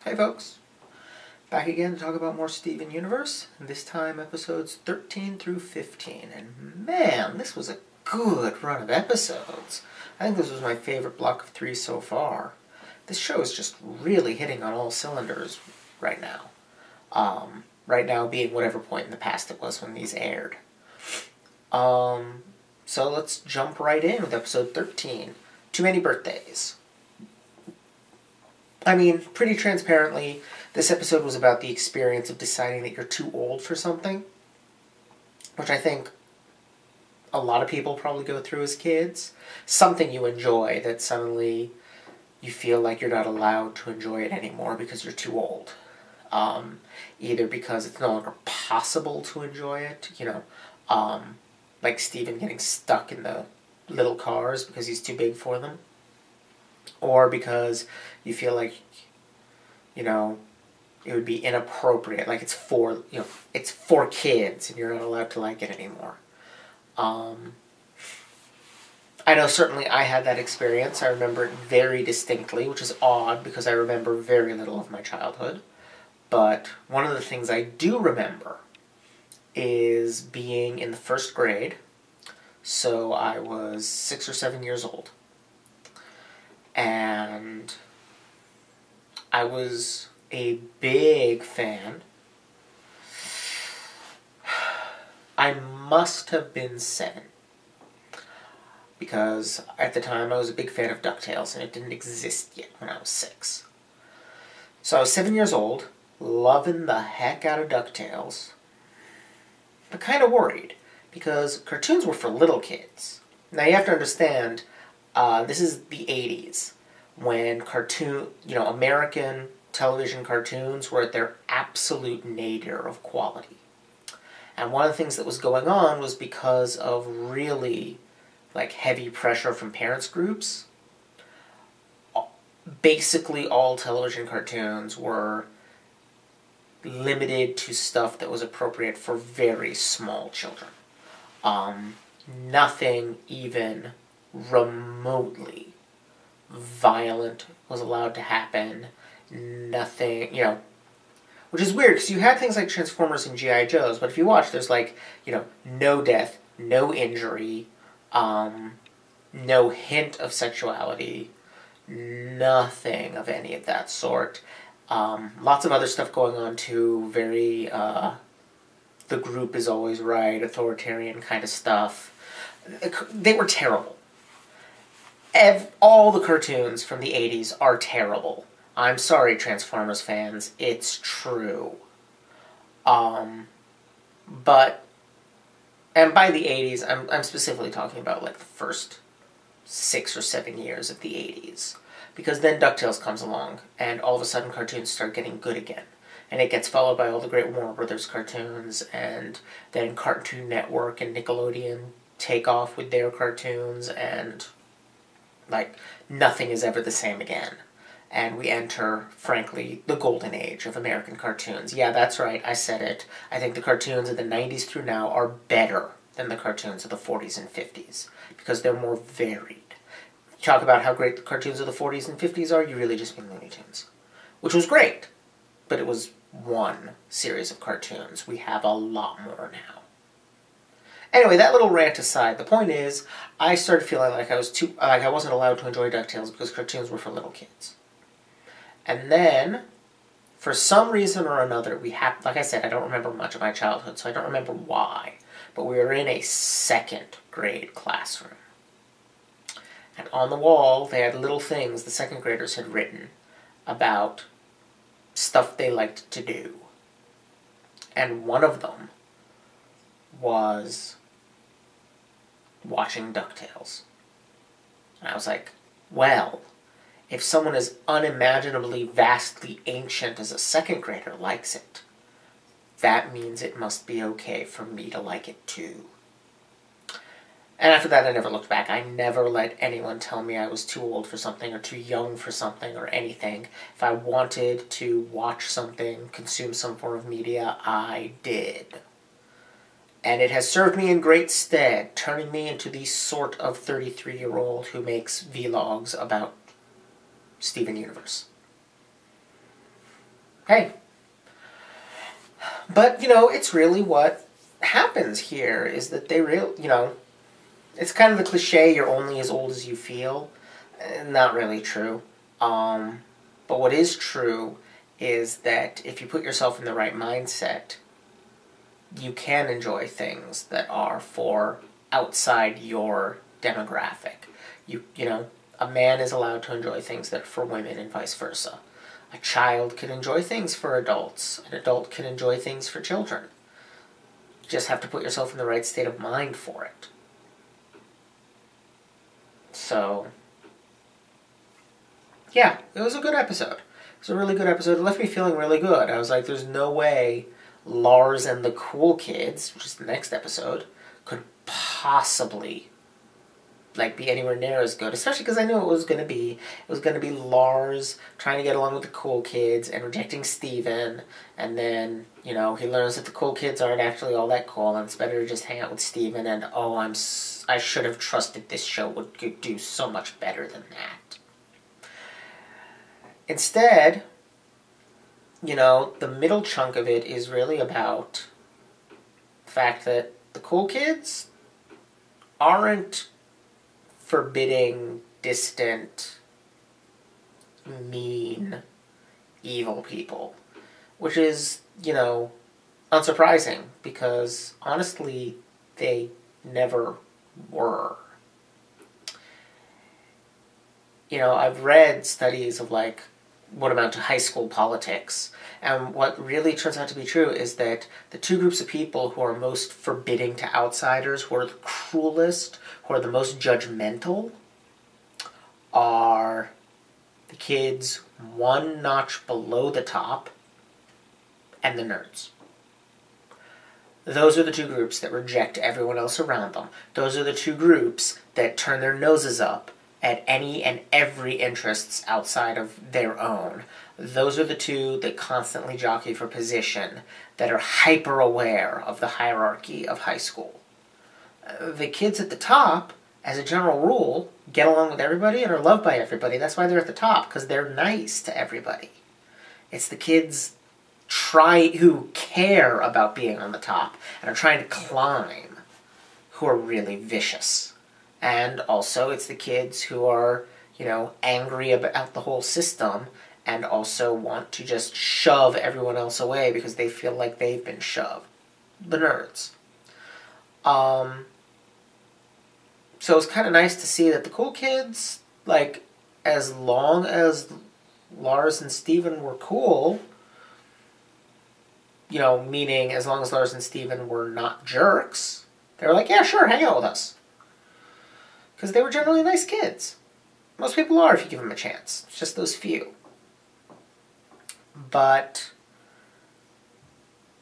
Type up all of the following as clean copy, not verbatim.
Hey folks, back again to talk about more Steven Universe, this time episodes 13 through 15, and man, this was a good run of episodes. I think this was my favorite block of 3 so far. This show is just really hitting on all cylinders right now. Right now being whatever point in the past it was when these aired. So let's jump right in with episode 13, Too Many Birthdays. I mean, pretty transparently, this episode was about the experience of deciding that you're too old for something, which I think a lot of people probably go through as kids. Something you enjoy that suddenly you feel like you're not allowed to enjoy it anymore because you're too old. Either because it's no longer possible to enjoy it, like Steven getting stuck in the little cars because he's too big for them, or because you feel like, it would be inappropriate, like it's for kids and you're not allowed to like it anymore. I know certainly I had that experience. I remember it very distinctly, which is odd because I remember very little of my childhood. But one of the things I do remember is being in the first grade. So I was 6 or 7 years old. And I was a big fan. I must have been 7. Because at the time I was a big fan of Ducktales and it didn't exist yet when I was 6. So I was 7 years old, loving the heck out of Ducktales, but kind of worried because cartoons were for little kids. Now you have to understand, this is the 80s when American television cartoons were at their absolute nadir of quality. And one of the things that was going on was because of really heavy pressure from parents' groups. Basically all television cartoons were limited to stuff that was appropriate for very small children. Nothing even remotely violent was allowed to happen. Nothing, which is weird because you had things like Transformers and G.I. Joes, but if you watch, there's no death, no injury, no hint of sexuality, nothing of any of that sort. Lots of other stuff going on too, very, the group is always right, authoritarian kind of stuff. They were terrible. All the cartoons from the 80s are terrible. I'm sorry, Transformers fans, it's true. And by the 80s, I'm specifically talking about the first 6 or 7 years of the 80s. Because then DuckTales comes along, and all of a sudden cartoons start getting good again. And it gets followed by all the great Warner Brothers cartoons, and then Cartoon Network and Nickelodeon take off with their cartoons, and nothing is ever the same again. And we enter, frankly, the golden age of American cartoons. Yeah, that's right, I said it. I think the cartoons of the 90s through now are better than the cartoons of the 40s and 50s, because they're more varied. You talk about how great the cartoons of the 40s and 50s are, you really just mean Looney Tunes. Which was great, but it was one series of cartoons. We have a lot more now. Anyway, that little rant aside, the point is, I started feeling like I wasn't allowed to enjoy DuckTales because cartoons were for little kids. And then, for some reason or another, like I said, I don't remember much of my childhood, so I don't remember why, but we were in a 2nd grade classroom. And on the wall, they had little things the 2nd graders had written about stuff they liked to do. And one of them was watching DuckTales. And I was like, well, if someone as unimaginably vastly ancient as a 2nd grader likes it, that means it must be okay for me to like it too. And after that, I never looked back. I never let anyone tell me I was too old for something or too young for something or anything. If I wanted to watch something, consume some form of media, I did. And it has served me in great stead, turning me into the sort of 33-year-old who makes vlogs about Steven Universe. hey. But, you know, it's really what happens here is that they you know, it's kind of the cliche, you're only as old as you feel. Not really true. But what is true is that if you put yourself in the right mindset, you can enjoy things that are for outside your demographic. You know, a man is allowed to enjoy things that are for women and vice versa. A child can enjoy things for adults. An adult can enjoy things for children. You just have to put yourself in the right state of mind for it. So, yeah, it was a good episode. It was a really good episode. It left me feeling really good. I was like, there's no way Lars and the Cool Kids, which is the next episode, could possibly be anywhere near as good, especially because I knew it was going to be. It was going to be Lars trying to get along with the cool kids and rejecting Steven, and then, you know, he learns that the cool kids aren't actually all that cool, and it's better to just hang out with Steven, and I should have trusted this show would do so much better than that. Instead, you know, the middle chunk of it is really about the fact that the cool kids aren't forbidding, distant, mean, evil people. Which is, you know, unsurprising, because honestly, they never were. You know, I've read studies of, what amount to high school politics, and what really turns out to be true is that the two groups of people who are most forbidding to outsiders, who are the cruelest, who are the most judgmental, are the kids one notch below the top and the nerds. Those are the two groups that reject everyone else around them. Those are the two groups that turn their noses up at any and every interests outside of their own. Those are the two that constantly jockey for position, that are hyper-aware of the hierarchy of high school. The kids at the top, as a general rule, get along with everybody and are loved by everybody. That's why they're at the top, because they're nice to everybody. It's the kids who care about being on the top and are trying to climb who are really vicious. And also, it's the kids who are, you know, angry about the whole system and also want to just shove everyone else away because they feel like they've been shoved. The nerds. So it's kind of nice to see that the cool kids, as long as Lars and Steven were cool, you know, meaning as long as Lars and Steven were not jerks, they were like, yeah, sure, hang out with us. Because they were generally nice kids. Most people are if you give them a chance. It's just those few. But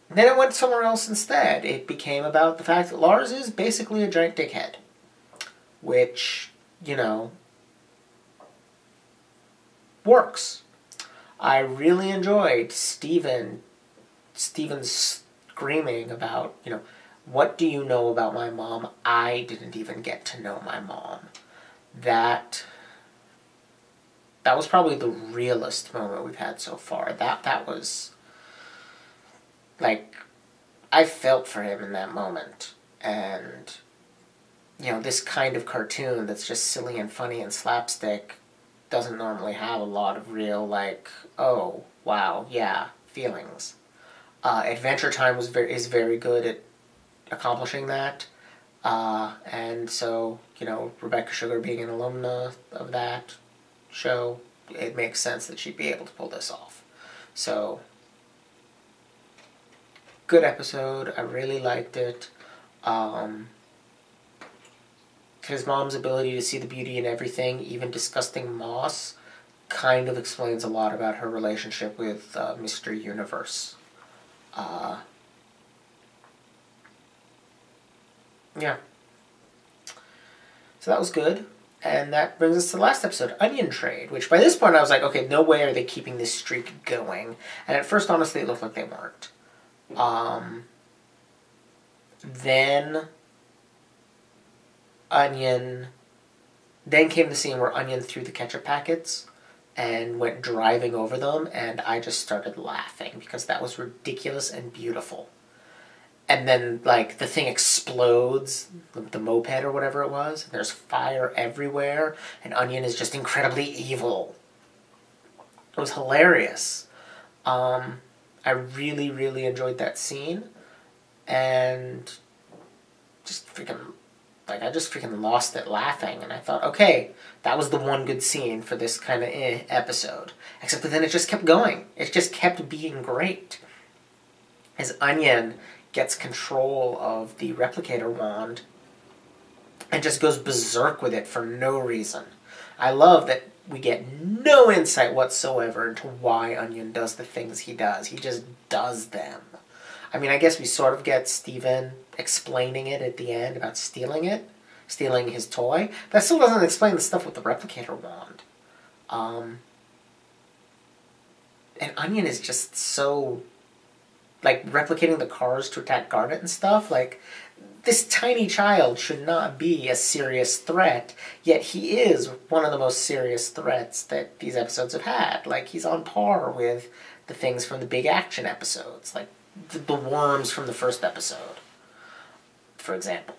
then it went somewhere else instead. It became about the fact that Lars is basically a giant dickhead. Which, you know, works. I really enjoyed Steven's screaming about, you know, what do you know about my mom? I didn't even get to know my mom. That was probably the realest moment we've had so far. That was, I felt for him in that moment. And, you know, this kind of cartoon that's just silly and funny and slapstick doesn't normally have a lot of real, oh, wow, yeah, feelings. Adventure Time is very good at accomplishing that. And so, you know, Rebecca Sugar being an alumna of that show, it makes sense that she'd be able to pull this off. So, good episode. I really liked it. His mom's ability to see the beauty in everything, even disgusting moss, kind of explains a lot about her relationship with Mr. Universe. Yeah. So that was good. And that brings us to the last episode, Onion Trade, which by this point I was like, okay, no way are they keeping this streak going. And at first, honestly, it looked like they weren't. Then came the scene where Onion threw the ketchup packets and went driving over them, and I just started laughing because that was ridiculous and beautiful. And then, like, the thing explodes, the moped or whatever it was, and there's fire everywhere, and Onion is just incredibly evil. It was hilarious. I really, really enjoyed that scene, and just freaking, like, I just freaking lost it laughing, and I thought, okay, that was the one good scene for this kind of episode. Except that then it just kept going. It just kept being great. As Onion gets control of the replicator wand and just goes berserk with it for no reason. I love that we get no insight whatsoever into why Onion does the things he does. He just does them. I mean, I guess we sort of get Steven explaining it at the end about stealing his toy. That still doesn't explain the stuff with the replicator wand. And Onion is just so, like, replicating the cars to attack Garnet and stuff. Like, this tiny child should not be a serious threat, yet he is one of the most serious threats that these episodes have had. Like, he's on par with the things from the big action episodes, like the worms from the first episode, for example.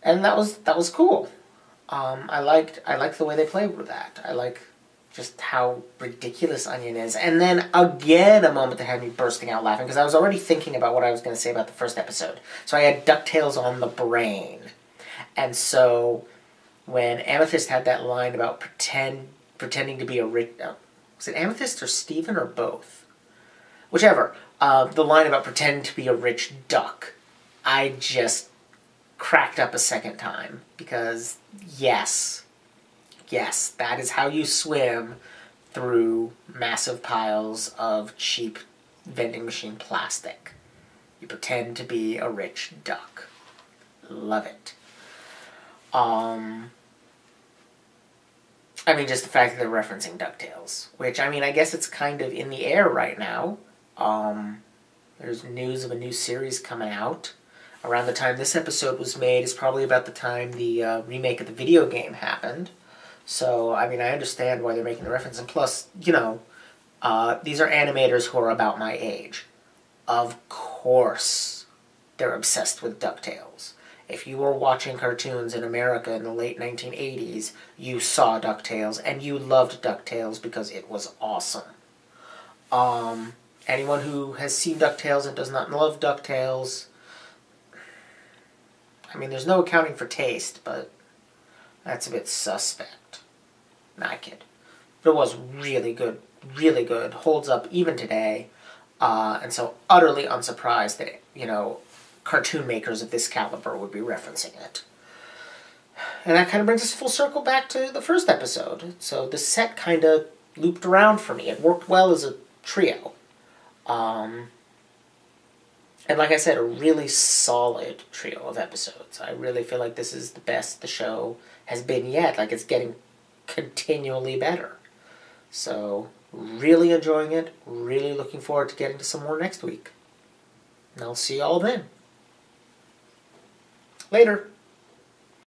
And that was cool. I liked the way they played with that. I like just how ridiculous Onion is. And then, again, a moment that had me bursting out laughing, because I was already thinking about what I was going to say about the first episode. So I had Ducktales on the brain. And so, when Amethyst had that line about pretending to be a rich... was it Amethyst or Steven or both? Whichever. The line about pretending to be a rich duck. I just cracked up a second time. Because, yes, that is how you swim through massive piles of cheap vending machine plastic. You pretend to be a rich duck. Love it. I mean, just the fact that they're referencing DuckTales, which, I mean, I guess it's kind of in the air right now. There's news of a new series coming out. Around the time this episode was made is probably about the time the remake of the video game happened. So, I mean, I understand why they're making the reference. And plus, you know, these are animators who are about my age. Of course, they're obsessed with DuckTales. If you were watching cartoons in America in the late 1980s, you saw DuckTales, and you loved DuckTales because it was awesome. Anyone who has seen DuckTales and does not love DuckTales, I mean, there's no accounting for taste, but that's a bit suspect. Nah, I kid. But it was really good, holds up even today, and so utterly unsurprised that, you know, cartoon makers of this caliber would be referencing it. And that kind of brings us full circle back to the first episode. So the set kind of looped around for me. It worked well as a trio. And like I said, a really solid trio of episodes. I really feel like this is the best the show has been yet. Like, it's getting continually better. So, really enjoying it. Really looking forward to getting to some more next week. And I'll see you all then. Later.